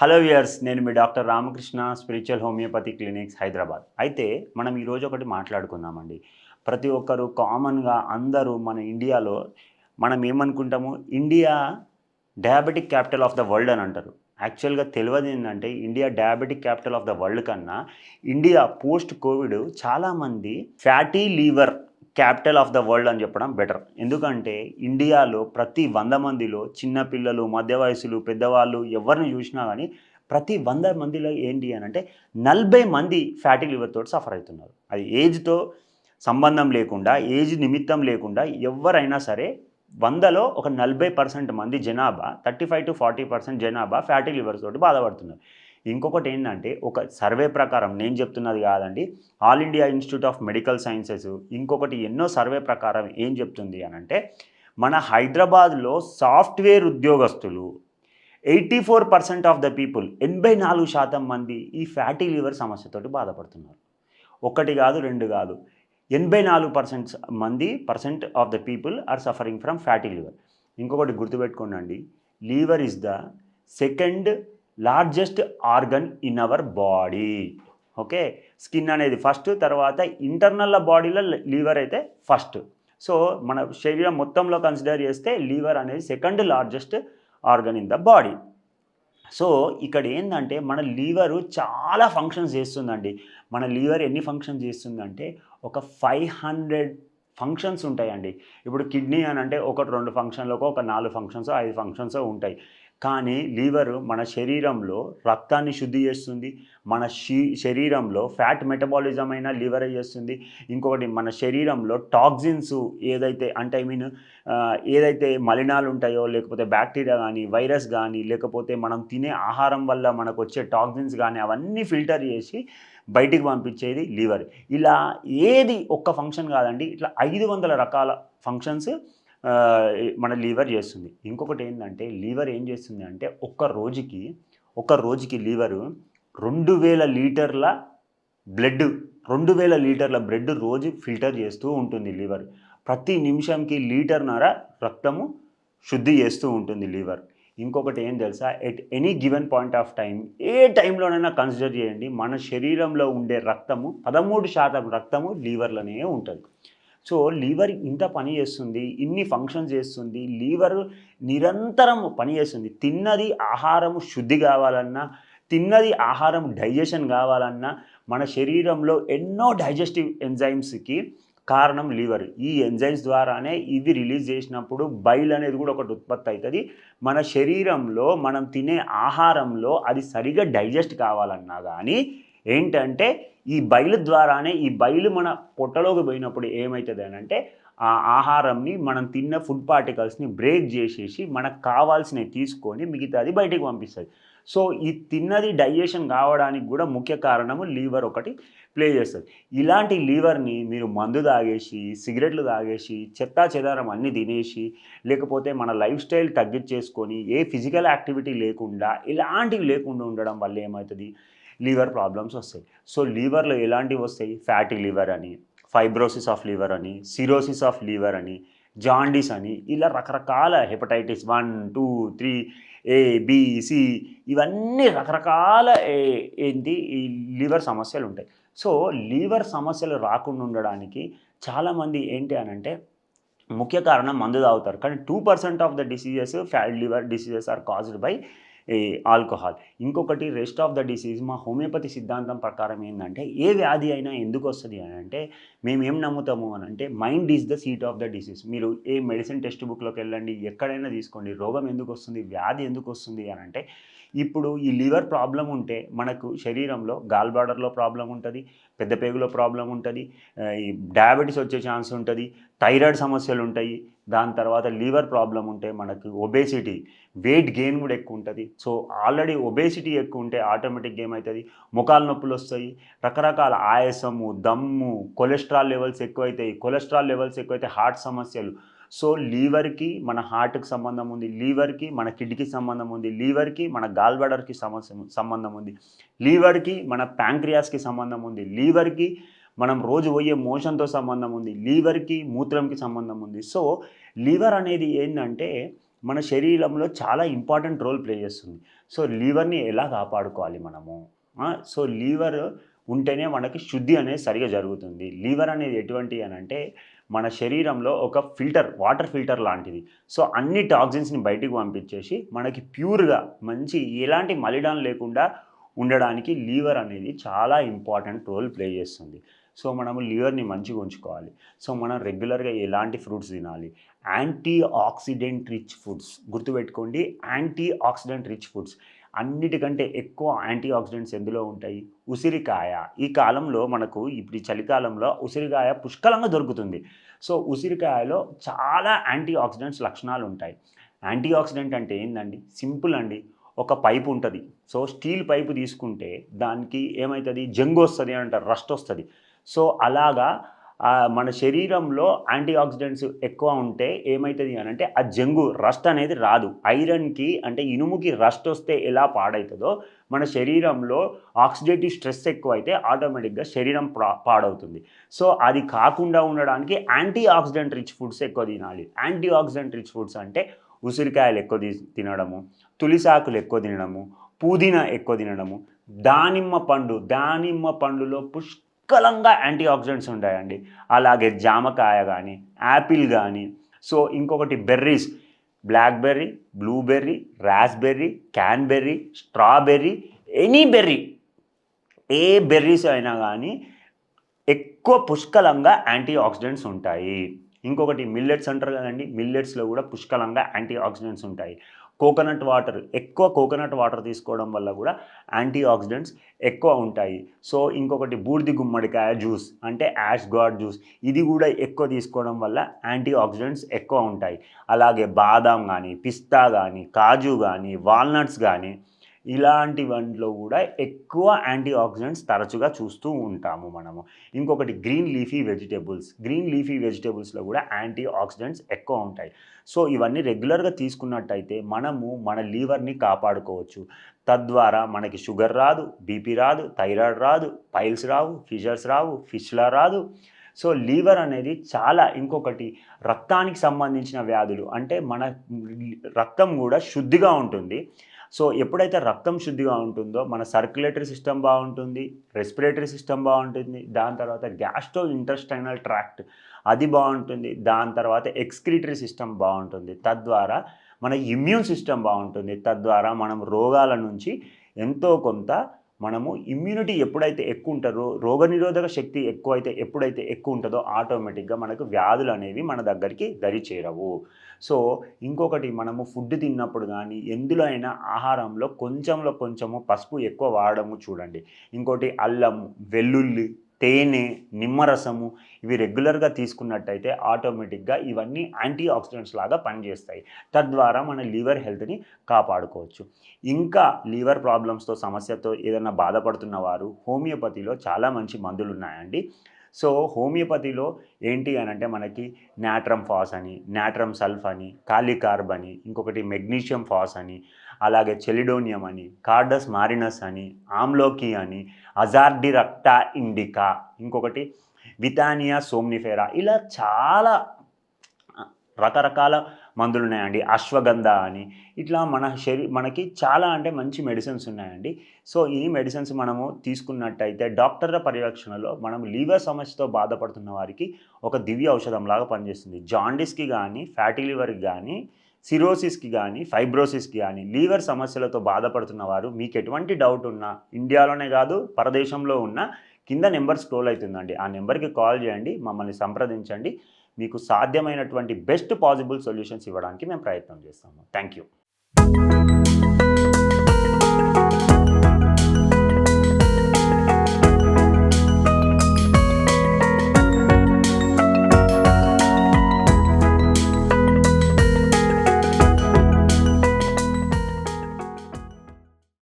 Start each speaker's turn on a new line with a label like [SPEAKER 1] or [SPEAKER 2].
[SPEAKER 1] Hello viewers, నేను మీ doctor Ramakrishna, spiritual homeopathy clinics, Hyderabad. అయితే మనం ఈరోజు ఒకటి మాట్లాడుకుందామండి. ప్రతి ఒక్కరు కామన్‌గా అందరూ మన ఇండియాలో మనం ఏమనుకుంటాము, India diabetic capital of the world అని అంటారు. యాక్చువల్‌గా తెలవదేందంటే India diabetic capital of the world కన్నా ఇండియా పోస్ట్ కోవిడ్ చాలామంది fatty liver capital of the world అని చెప్పడం బెటర్. ఎందుకంటే ఇండియాలో ప్రతి 100 మందిలో చిన్న పిల్లలు, మధ్య వయసులు, పెద్దవాళ్ళు ఎవరిని చూసినా గానీ ప్రతి 100 మందిలో ఏంటి అనంటే 40 మంది ఫ్యాటీ లివర్ తోటి సఫర్ అవుతున్నారు. అది ఏజ్‌తో సంబంధం లేకుండా, ఏజ్ నిమిత్తం లేకుండా ఎవ్వరైనా సరే 100లో ఒక 40% మంది జనాభా, 35-40% జనాభా ఫ్యాటీ లివర్స్ తోటి బాధపడుతున్నారు. ఇంకొకటేందంటే ఒక సర్వే ప్రకారం, నేను చెప్తున్నది కాదండి, all India institute of medical sciences ఇంకొకటి ఎన్నో సర్వే ప్రకారం ఏం చెప్తుంది అనంటే, మన హైదరాబాద్‌లో సాఫ్ట్‌వేర్ ఉద్యోగస్తులు 84% ఆఫ్ ద పీపుల్, 84% మంది ఈ ఫ్యాటీ లివర్ సమస్యతోటి బాధపడుతున్నారు. ఒకటి కాదు, 2 కాదు. 84% మంది of the people are suffering from fatty liver. ఇంకొకటి గుర్తుపెట్టుకోండి, liver is the second largest organ in our body. Okay, skin అనేది ఫస్ట్, తర్వాత ఇంటర్నల్ బాడీలో లివర్ అయితే ఫస్ట్. సో మన శరీరం మొత్తంలో కన్సిడర్ చేస్తే లివర్ అనేది second largest organ in the body. So ఇక్కడ ఏందంటే మన లివరు చాలా ఫంక్షన్స్ చేస్తుందండి. మన లివర్ ఎన్ని ఫంక్షన్స్ చేస్తుందంటే ఒక 500 ఫంక్షన్స్ ఉంటాయండి. ఇప్పుడు కిడ్నీ అనంటే 1, 2 ఫంక్షన్‌లకో, ఒక 4 ఫంక్షన్సో, 5 ఫంక్షన్సో ఉంటాయి. కానీ లివరు మన శరీరంలో రక్తాన్ని శుద్ధి చేస్తుంది. మన శరీరంలో ఫ్యాట్ మెటబాలిజం అయినా లివరే చేస్తుంది. ఇంకొకటి మన శరీరంలో టాక్సిన్స్ ఏదైతే అంటే ఏదైతే మలినాలు ఉంటాయో, లేకపోతే బ్యాక్టీరియా కానీ, వైరస్ కానీ, లేకపోతే మనం తినే ఆహారం వల్ల మనకొచ్చే టాక్సిన్స్ కానీ అవన్నీ ఫిల్టర్ చేసి బయటికి పంపించేది లివర్. ఇలా ఏది ఒక్క ఫంక్షన్ కాదండి, ఇట్లా 500 రకాల ఫంక్షన్స్ మన లివర్ చేస్తుంది. ఇంకొకటి ఏంటంటే లివర్ ఏం చేస్తుంది అంటే ఒక్క రోజుకి లివరు 2000 లీటర్ల బ్లడ్ 2000 లీటర్ల బ్లడ్ రోజు ఫిల్టర్ చేస్తూ ఉంటుంది లివర్. ప్రతి నిమిషంకి లీటర్‌న్నర రక్తము శుద్ధి చేస్తూ ఉంటుంది లివర్. ఇంకొకటి ఏం తెలుసా, at any given point of time, ఏ టైంలోనైనా కన్సిడర్ చేయండి, మన శరీరంలో ఉండే రక్తము 13% రక్తము లివర్‌లోనే ఉంటుంది. సో లివర్ ఇంత పని చేస్తుంది, ఇన్ని ఫంక్షన్స్ చేస్తుంది. లివర్ నిరంతరం పని చేస్తుంది. తిన్నది ఆహారము శుద్ధి కావాలన్నా, తిన్నది ఆహారం డైజెషన్ కావాలన్నా మన శరీరంలో ఎన్నో డైజెస్టివ్ ఎంజైమ్స్‌కి కారణం లివర్. ఈ ఎంజైమ్స్ ద్వారానే ఇవి రిలీజ్ చేసినప్పుడు బైల్ అనేది కూడా ఒకటి ఉత్పత్తి అవుతుంది. మన శరీరంలో మనం తినే ఆహారంలో అది సరిగ్గా డైజెస్ట్ కావాలన్నా కానీ ఏంటంటే ఈ బైలు ద్వారానే, ఈ బైలు మన పొట్టలోకి పోయినప్పుడు ఏమవుతుంది అనంటే ఆ ఆహారంని, మనం తిన్న ఫుడ్ పార్టికల్స్ని బ్రేక్ చేసేసి మనకు కావాల్సినవి తీసుకొని మిగతాది బయటికి పంపిస్తుంది. సో ఈ తిన్నది డైజెషన్ కావడానికి కూడా ముఖ్య కారణము లివర్ ఒకటి ప్లే చేస్తుంది. ఇలాంటి లివర్ని మీరు మందు తాగేసి, సిగరెట్లు తాగేసి, చెత్తా చెదారం అన్నీ తినేసి, లేకపోతే మన లైఫ్ స్టైల్ తగ్గించేసుకొని, ఏ ఫిజికల్ యాక్టివిటీ లేకుండా, ఇలాంటివి లేకుండా ఉండడం వల్ల ఏమవుతుంది, లివర్ ప్రాబ్లమ్స్ వస్తాయి. సో లివర్లో ఎలాంటివి వస్తాయి, ఫ్యాటీ లివర్ అని, ఫైబ్రోసిస్ ఆఫ్ లివర్ అని, సిరోసిస్ ఆఫ్ లివర్ అని, జాండీస్ అని, ఇలా రకరకాల హెపటైటిస్ 1, 2, 3, ఏ, బి, సి, ఇవన్నీ రకరకాల ఈ లివర్ సమస్యలు ఉంటాయి. సో లివర్ సమస్యలు రాకుండా ఉండడానికి చాలామంది ఏంటి అనంటే ముఖ్య కారణం మందు తాగుతారు. కానీ 2% of the diseases, liver diseases are caused by ఈ ఆల్కహాల్. ఇంకొకటి రెస్ట్ ఆఫ్ ద డిసీజ్ మా హోమియోపతి సిద్ధాంతం ప్రకారం ఏంటంటే ఏ వ్యాధి అయినా ఎందుకు వస్తుంది అని అంటే మేమేం నమ్ముతాము అని అంటే mind is the seat of the disease. మీరు ఏ మెడిసిన్ టెక్స్ట్ బుక్లోకి వెళ్ళండి, ఎక్కడైనా తీసుకోండి, రోగం ఎందుకు వస్తుంది, వ్యాధి ఎందుకు వస్తుంది అని అంటే ఇప్పుడు ఈ లివర్ ప్రాబ్లం ఉంటే మనకు శరీరంలో గాల్ బ్లాడర్లో ప్రాబ్లం ఉంటుంది, పెద్ద పేగులో ప్రాబ్లం ఉంటుంది, ఈ డయాబెటీస్ వచ్చే ఛాన్స్ ఉంటుంది, థైరాయిడ్ సమస్యలు ఉంటాయి. దాని తర్వాత లివర్ ప్రాబ్లం ఉంటే మనకు ఒబేసిటీ, వెయిట్ గెయిన్ కూడా ఎక్కువ ఉంటుంది. సో ఆల్రెడీ ఒబేసిటీ ఎక్కువ ఉంటే ఆటోమేటిక్గా ఏమవుతుంది, మోకాలు నొప్పులు వస్తాయి, రకరకాల ఆయాసము, దమ్ము, కొలెస్ట్రాల్ లెవెల్స్ ఎక్కువైతాయి. కొలెస్ట్రాల్ లెవెల్స్ ఎక్కువైతే హార్ట్ సమస్యలు. సో లివర్కి మన హార్ట్కి సంబంధం ఉంది, లివర్కి మన కిడ్నీకి సంబంధం ఉంది, లివర్కి మన గాల్ బ్లాడర్కి సంబంధం ఉంది, లివర్కి మన ప్యాంక్రియాస్కి సంబంధం ఉంది, లివర్కి మనం రోజు పోయే మోషన్తో సంబంధం ఉంది, లివర్కి మూత్రంకి సంబంధం ఉంది. సో లివర్ అనేది ఏంటంటే మన శరీరంలో చాలా ఇంపార్టెంట్ రోల్ ప్లే చేస్తుంది. సో లివర్‌ని ఎలా కాపాడుకోవాలి మనము? సో లివర్ ఉంటేనే మనకి శుద్ధి అనేది సరిగ్గా జరుగుతుంది. లివర్ అనేది ఎటువంటిది అనంటే మన శరీరంలో ఒక ఫిల్టర్, వాటర్ ఫిల్టర్ లాంటిది. సో అన్ని టాక్సిన్స్‌ని బయటికి పంపించేసి మనకి ప్యూర్‌గా మంచి ఎలాంటి మలినం లేకుండా ఉండడానికి లివర్ అనేది చాలా ఇంపార్టెంట్ రోల్ ప్లే చేస్తుంది. సో మనము లివర్‌ని మంచిగా ఉంచుకోవాలి. సో మనం రెగ్యులర్‌గా ఎలాంటి ఫ్రూట్స్ తినాలి? యాంటీ ఆక్సిడెంట్ రిచ్ ఫుడ్స్ గుర్తుపెట్టుకోండి. యాంటీ ఆక్సిడెంట్ రిచ్ ఫుడ్స్ అన్నిటికంటే ఎక్కువ యాంటీ ఆక్సిడెంట్స్ ఎందులో ఉంటాయి? ఉసిరికాయ. ఈ కాలంలో మనకు ఇప్పుడు ఈ చలికాలంలో ఉసిరికాయ పుష్కలంగా దొరుకుతుంది. సో ఉసిరికాయలో చాలా యాంటీ ఆక్సిడెంట్స్ లక్షణాలు ఉంటాయి. యాంటీ ఆక్సిడెంట్ అంటే ఏందండి? సింపుల్ అండి. ఒక పైపు ఉంటది. సో స్టీల్ పైపు తీసుకుంటే దానికి ఏమైతది? జంగొస్తది అంటారు. రస్ట్ వస్తది. సో అలాగా మన శరీరంలో యాంటీ ఆక్సిడెంట్స్ ఎక్కువ ఉంటే ఏమైతది అనంటే ఆ జంగు రస్ట్ అనేది రాదు. ఐరన్‌కి అంటే ఇనుముకి రస్ట్ వస్తే ఎలా పాడైతదో మన శరీరంలో ఆక్సిడేటివ్ స్ట్రెస్ ఎక్కువైతే ఆటోమేటిక్‌గా శరీరం పాడవుతుంది. సో అది కాకుండా ఉండడానికి యాంటీ ఆక్సిడెంట్ రిచ్ ఫుడ్స్ ఎక్కువ తినాలి. యాంటీ ఆక్సిడెంట్ రిచ్ ఫుడ్స్ అంటే ఉసిరికాయలు ఎక్కువ తినడము, తులసాకులు ఎక్కువ తినడము, పుదీనా ఎక్కువ తినడము, దానిమ్మ పండులో పుష్కలంగా యాంటీ ఆక్సిడెంట్స్ ఉంటాయండి. అలాగే జామకాయ కానీ, యాపిల్ కానీ, సో ఇంకొకటి berries, blackberry, blueberry, raspberry, cranberry, strawberry, any berry, ఏ బెర్రీస్ అయినా కానీ ఎక్కువ పుష్కలంగా యాంటీ ఆక్సిడెంట్స్ ఉంటాయి. ఇంకొకటి మిల్లెట్స్ అంటారు కదండీ! మిల్లెట్స్‌లో కూడా పుష్కలంగా యాంటీ ఆక్సిడెంట్స్ ఉంటాయి. ఎక్కువ కోకోనట్ వాటర్ తీసుకోవడం వల్ల కూడా యాంటీ ఆక్సిడెంట్స్ ఎక్కువ ఉంటాయి. సో ఇంకొకటి బూడిద గుమ్మడికాయ జ్యూస్ అంటే యాష్‌గార్డ్ జ్యూస్, ఇది కూడా ఎక్కువ తీసుకోవడం వల్ల యాంటీ ఆక్సిడెంట్స్ ఎక్కువ ఉంటాయి. అలాగే బాదాం కానీ, పిస్తా కానీ, కాజు కానీ, వాల్నట్స్ కానీ ఇలాంటి వాటిలో కూడా ఎక్కువ యాంటీ ఆక్సిడెంట్స్ తరచుగా చూస్తూ ఉంటాము మనము. ఇంకొకటి గ్రీన్ లీఫీ వెజిటబుల్స్‌లో కూడా యాంటీ ఆక్సిడెంట్స్ ఎక్కువ ఉంటాయి. సో ఇవన్నీ రెగ్యులర్‌గా తీసుకున్నట్టయితే మనము మన లివర్‌ని కాపాడుకోవచ్చు. తద్వారా మనకి షుగర్ రాదు, బీపీ రాదు, థైరాయిడ్ రాదు, పైల్స్ రావు, ఫిషర్స్ రావు, ఫిస్టులా రాదు. సో లివర్ అనేది చాలా ఇంకొకటి రక్తానికి సంబంధించిన వ్యాధులు అంటే మన రక్తం కూడా శుద్ధిగా ఉంటుంది. సో ఎప్పుడైతే రక్తం శుద్ధిగా ఉంటుందో మన సర్క్యులేటరీ సిస్టమ్ బాగుంటుంది, రెస్పిరేటరీ సిస్టమ్ బాగుంటుంది, దాని తర్వాత గ్యాస్ట్రో ఇంటెస్టైనల్ ట్రాక్ట్ అది బాగుంటుంది, దాని తర్వాత ఎక్స్క్రీటరీ సిస్టమ్ బాగుంటుంది. తద్వారా మన ఇమ్యూన్ సిస్టమ్ బాగుంటుంది. తద్వారా మనం రోగాల నుంచి ఎంతో కొంత మనము ఇమ్యూనిటీ ఎప్పుడైతే ఎక్కువ ఉంటుందో, రోగనిరోధక శక్తి ఎప్పుడైతే ఎక్కువ ఉంటుందో ఆటోమేటిక్గా మనకు వ్యాధులు అనేవి మన దగ్గరికి దరి చేరవు. సో ఇంకొకటి మనము ఫుడ్ తిన్నప్పుడు కానీ ఎందులో అయినా ఆహారంలో కొంచెము పసుపు ఎక్కువ వాడడము చూడండి. ఇంకోటి అల్లం, వెల్లుల్లి, తేనె, నిమ్మరసము ఇవి రెగ్యులర్‌గా తీసుకున్నట్టయితే ఆటోమేటిక్‌గా ఇవన్నీ యాంటీ ఆక్సిడెంట్స్ లాగా పనిచేస్తాయి. తద్వారా మన లివర్ హెల్త్‌ని కాపాడుకోవచ్చు. ఇంకా లివర్ ప్రాబ్లమ్స్‌తో సమస్యతో ఏదైనా బాధపడుతున్న వారు హోమియోపతిలో చాలా మంచి మందులున్నాయండి. సో హోమియోపతిలో ఏంటి అనంటే మనకి నాట్రమ్ ఫాస్ అని, నాట్రమ్ సల్ఫ్ అని, కాలికార్బ్ అని, ఇంకొకటి మెగ్నీషియం ఫాస్ అని, అలాగే చెలిడోనియం అని, కార్డస్ మారినస్ అని, ఆమ్లోకి అని, అజార్డిరక్టా ఇండికా, ఇంకొకటి వితానియా సోమ్నిఫెరా, ఇలా చాలా రకరకాల మందులు ఉన్నాయండి. అశ్వగంధ అని ఇట్లా మనకి చాలా అంటే మంచి మెడిసిన్స్ ఉన్నాయండి. సో ఈ మెడిసిన్స్ మనము తీసుకున్నట్టయితే డాక్టర్ల పర్యవేక్షణలో మనం లివర్ సమస్యతో బాధపడుతున్న వారికి ఒక దివ్య ఔషధంలాగా పనిచేస్తుంది. జాండీస్కి కానీ, ఫ్యాటీ లివర్కి కానీ, సిరోసిస్కి కానీ, ఫైబ్రోసిస్కి కానీ, లివర్ సమస్యలతో బాధపడుతున్న వారు మీకు ఎటువంటి డౌట్ ఉన్నా ఇండియాలోనే కాదు పరదేశంలో ఉన్న కింద నెంబర్ స్క్రోల్ అవుతుందండి. ఆ నెంబర్కి కాల్ చేయండి, మమ్మల్ని సంప్రదించండి. మీకు సాధ్యమైనటువంటి బెస్ట్ పాసిబుల్ సొల్యూషన్స్ ఇవ్వడానికి మేము ప్రయత్నం చేస్తాము. Thank you.